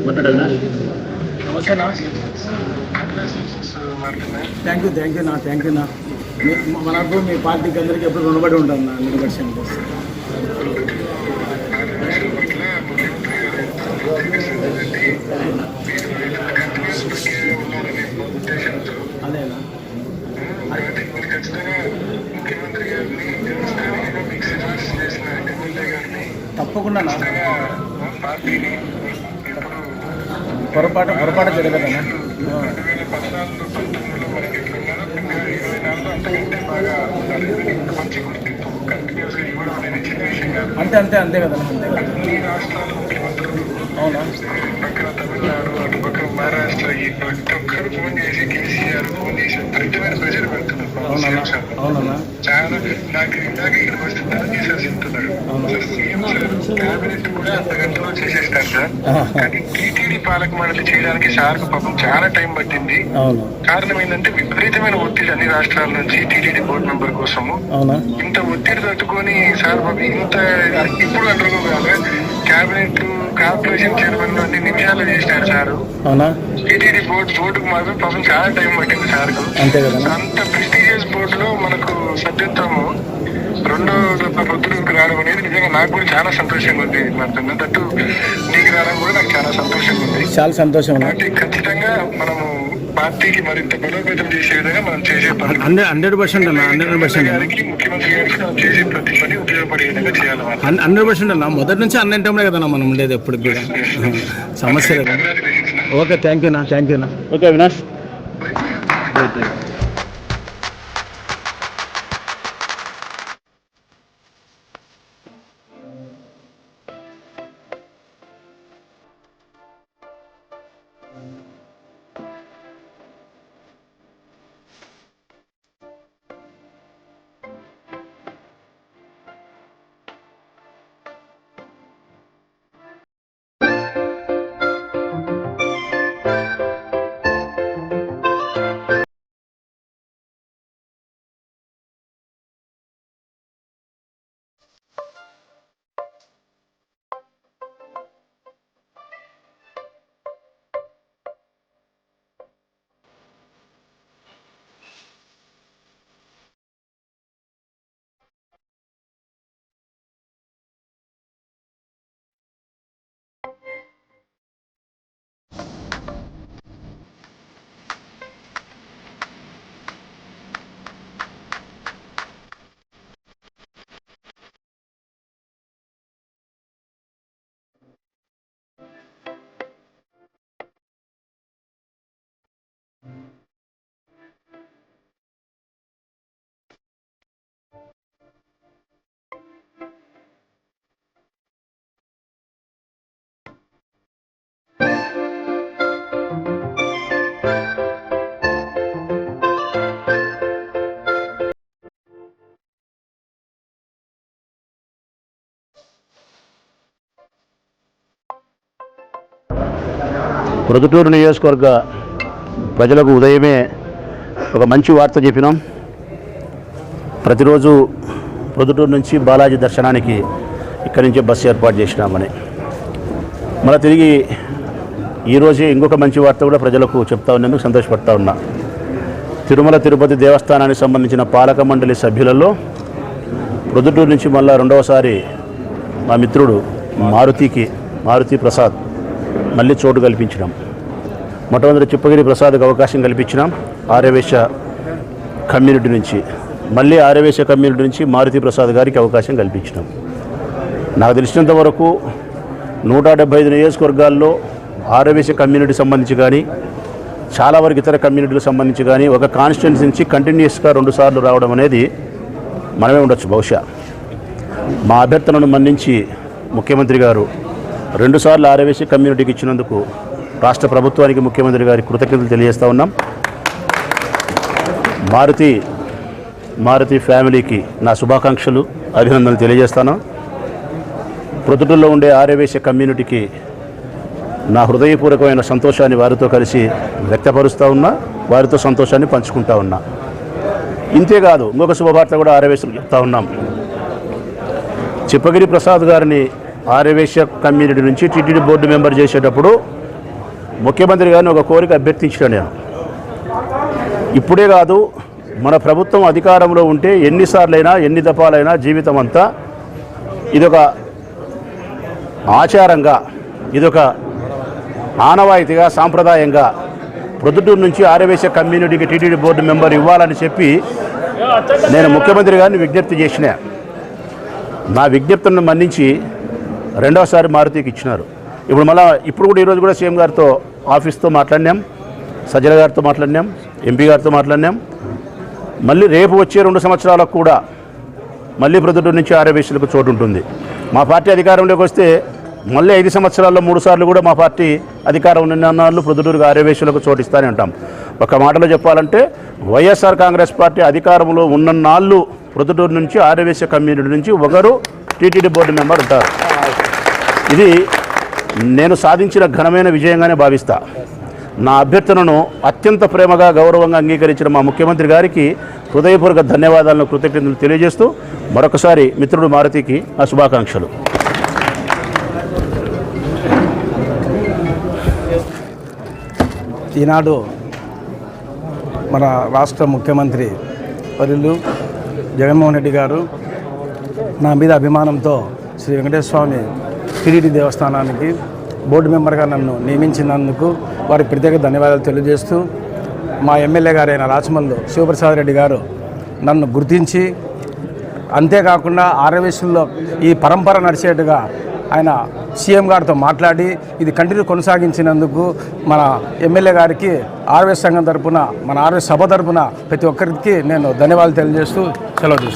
మాట్లాడాలా? నమస్తేనా. Thank you నా. మనకు మీ పార్టీకి అందరికీ ఎప్పుడు రుణపడి ఉంటాను నా 100%. అదేనా తప్పకుండా పొరపాటు జరగదన్నా. అంతే కదా. అవునా? పక్కన మహారాష్ట్ర ఈ ప్రతి ఒక్కరు ఫోన్ చేసి కేసీఆర్ ఫోన్ చేసి విపరీతమైన ప్రెషర్ పెడుతున్నారు. అవునన్నా. చాలా నాకు ఇందాక ఇక్కడికి వస్తే చేసేసి చెప్తున్నాడు. క్యాబినెట్ కూడా అంతగంటలో చేసేస్తారు సార్. కానీ టీటీడీ పాలక మండలి చేయడానికి సార్కు పాపం చాలా టైం పట్టింది. కారణం ఏంటంటే విపరీతమైన ఒత్తిడి అన్ని రాష్ట్రాల నుంచి టీటీడీ బోర్డు మెంబర్ కోసము. ఇంత ఒత్తిడి తట్టుకొని సార్ బాబు ఇంత ఇప్పుడు అంటారు క్యాబినెట్ కార్పొరేషన్ చైర్మన్ అన్ని నిమిషాలు చేసినారు సారు. టీటీడీ బోర్డుకు మాత్రం పాపం చాలా టైం పట్టింది సార్కు. అంత ప్రెస్టీజియస్ బోర్డులో మనకు సభ్యత్వము రెండో పొద్దుకు రావడం అనేది నిజంగా నాకు కూడా చాలా సంతోషంగా ఉంది. తట్టు నీకు రావడం కూడా నాకు చాలా సంతోషంగా ఉంది. చాలా సంతోషం. ఖచ్చితంగా మనము పార్టీకి మరింత బలోపేతం చేసే విధంగా మనం చేసే 100% ముఖ్యమంత్రి గారికి మనం చేసే ప్రతి పని ఉపయోగపడే విధంగా చేయాలి. 100% అన్న. మొదటి నుంచి అన్నింటంలో కదా మనం ఉండేది ఎప్పుడు కూడా. సమస్య లేదు. ఓకే, థ్యాంక్ యూ నా. ఓకే అవినాష్. ప్రొద్దుటూరు నియోజకవర్గ ప్రజలకు ఉదయమే ఒక మంచి వార్త చెప్పినాం. ప్రతిరోజు ప్రొద్దుటూరు నుంచి బాలాజీ దర్శనానికి ఇక్కడి నుంచే బస్సు ఏర్పాటు చేసినామని. మళ్ళీ తిరిగి ఈరోజే ఇంకొక మంచి వార్త కూడా ప్రజలకు చెప్తా ఉన్నందుకు సంతోషపడతా ఉన్నా. తిరుమల తిరుపతి దేవస్థానానికి సంబంధించిన పాలక మండలి సభ్యులలో ప్రొద్దుటూరు నుంచి మళ్ళీ రెండవసారి మా మిత్రుడు మారుతి ప్రసాద్ మళ్ళీ చోటు కల్పించినాం. మొట్టమొదటి చిప్పగిరి ప్రసాద్కి అవకాశం కల్పించినాం ఆర్యవేశ కమ్యూనిటీ నుంచి. మళ్ళీ ఆర్యవేశ కమ్యూనిటీ నుంచి మారుతి ప్రసాద్ గారికి అవకాశం కల్పించినాం. నాకు తెలిసినంత వరకు 175 నియోజకవర్గాల్లో ఆర్యవేశ కమ్యూనిటీ సంబంధించి కానీ చాలా వరకు ఇతర కమ్యూనిటీలకు సంబంధించి కానీ ఒక కాన్స్టిట్యున్సీ నుంచి కంటిన్యూస్గా 2 సార్లు రావడం అనేది మనమే ఉండొచ్చు బహుశా. మా అభ్యర్థనను మన్నించి ముఖ్యమంత్రి గారు 2 సార్లు ఆర్యవేశ కమ్యూనిటీకి ఇచ్చినందుకు రాష్ట్ర ప్రభుత్వానికి ముఖ్యమంత్రి గారికి కృతజ్ఞతలు తెలియజేస్తూ ఉన్నాం. మారుతి ఫ్యామిలీకి నా శుభాకాంక్షలు, అభినందనలు తెలియజేస్తాను. ప్రొద్దుటూరులో ఉండే ఆర్యవేశ కమ్యూనిటీకి నా హృదయపూర్వకమైన సంతోషాన్ని వారితో కలిసి వ్యక్తపరుస్తూ ఉన్నా, వారితో సంతోషాన్ని పంచుకుంటా ఉన్నా. ఇంతేకాదు ఇంకొక శుభవార్త కూడా ఆర్యవేశలు చెప్తా ఉన్నాం. చిప్పగిరి ప్రసాద్ గారిని ఆర్యవేశ కమ్యూనిటీ నుంచి టీటీడీ బోర్డు మెంబర్ చేసేటప్పుడు ముఖ్యమంత్రి గారిని ఒక కోరిక అభ్యర్థించిన నేను, ఇప్పుడే కాదు మన ప్రభుత్వం అధికారంలో ఉంటే ఎన్నిసార్లైనా ఎన్ని దఫాలైనా జీవితం అంతా ఇదొక ఆచారంగా, ఇదొక ఆనవాయితీగా, సాంప్రదాయంగా ప్రొద్దుటూరు నుంచి ఆర్యవైశ్య కమ్యూనిటీకి టీటీడీ బోర్డు మెంబర్ ఇవ్వాలని చెప్పి నేను ముఖ్యమంత్రి గారిని విజ్ఞప్తి చేసిన. నా విజ్ఞప్తులను మన్నించి రెండోసారి మారుతికి ఇచ్చినారు. ఇప్పుడు కూడా ఈరోజు కూడా సీఎం గారితో ఆఫీస్తో మాట్లాడినాం, సజ్జల గారితో మాట్లాడినాం, ఎంపీ గారితో మాట్లాడినాం. మళ్ళీ రేపు వచ్చే 2 సంవత్సరాలకు కూడా మళ్ళీ ప్రొద్దుటూరు నుంచి ఆర్యవైశ్యులకు చోటు ఉంటుంది. మా పార్టీ అధికారంలోకి వస్తే మళ్ళీ 5 సంవత్సరాల్లో 3 సార్లు కూడా మా పార్టీ అధికారం ఉన్న ప్రొద్దుటూరుగా ఆర్యవైశ్యులకు చోటు ఇస్తానే ఉంటాం. ఒక మాటలో చెప్పాలంటే వైఎస్ఆర్ కాంగ్రెస్ పార్టీ అధికారంలో ఉన్నన్నాళ్ళు ప్రొద్దుటూరు నుంచి ఆర్యవైశ్య కమ్యూనిటీ నుంచి ఒకరు టీటీడీ బోర్డు మెంబర్ ఉంటారు. ఇది నేను సాధించిన ఘనమైన విజయంగానే భావిస్తా. నా అభ్యర్థనను అత్యంత ప్రేమగా గౌరవంగా అంగీకరించిన మా ముఖ్యమంత్రి గారికి హృదయపూర్వక ధన్యవాదాలను, కృతజ్ఞతలు తెలియజేస్తూ మరొకసారి మిత్రుడు మారుతికి ఆ శుభాకాంక్షలు. ఈనాడు మన రాష్ట్ర ముఖ్యమంత్రి వర్యులు జగన్మోహన్ రెడ్డి గారు నా మీద అభిమానంతో శ్రీ వెంకటేశ్వర స్వామి టీటీడీ దేవస్థానానికి బోర్డు మెంబర్గా నన్ను నియమించినందుకు వారికి ప్రత్యేక ధన్యవాదాలు తెలియజేస్తూ, మా ఎమ్మెల్యే గారైన రాచమల్లు శివప్రసాద్ రెడ్డి గారు నన్ను గుర్తించి, అంతేకాకుండా ఆర్యవైశ్యుల్లో ఈ పరంపర నడిచేట్టుగా ఆయన సీఎం గారితో మాట్లాడి ఇది కంటిన్యూ కొనసాగించినందుకు మన ఎమ్మెల్యే గారికి ఆర్యవైశ్య సంఘం తరపున, మన ఆర్యవైశ్య సభ తరపున ప్రతి ఒక్కరికి నేను ధన్యవాదాలు తెలియజేస్తూ సెలవు తీసుకుంటాను.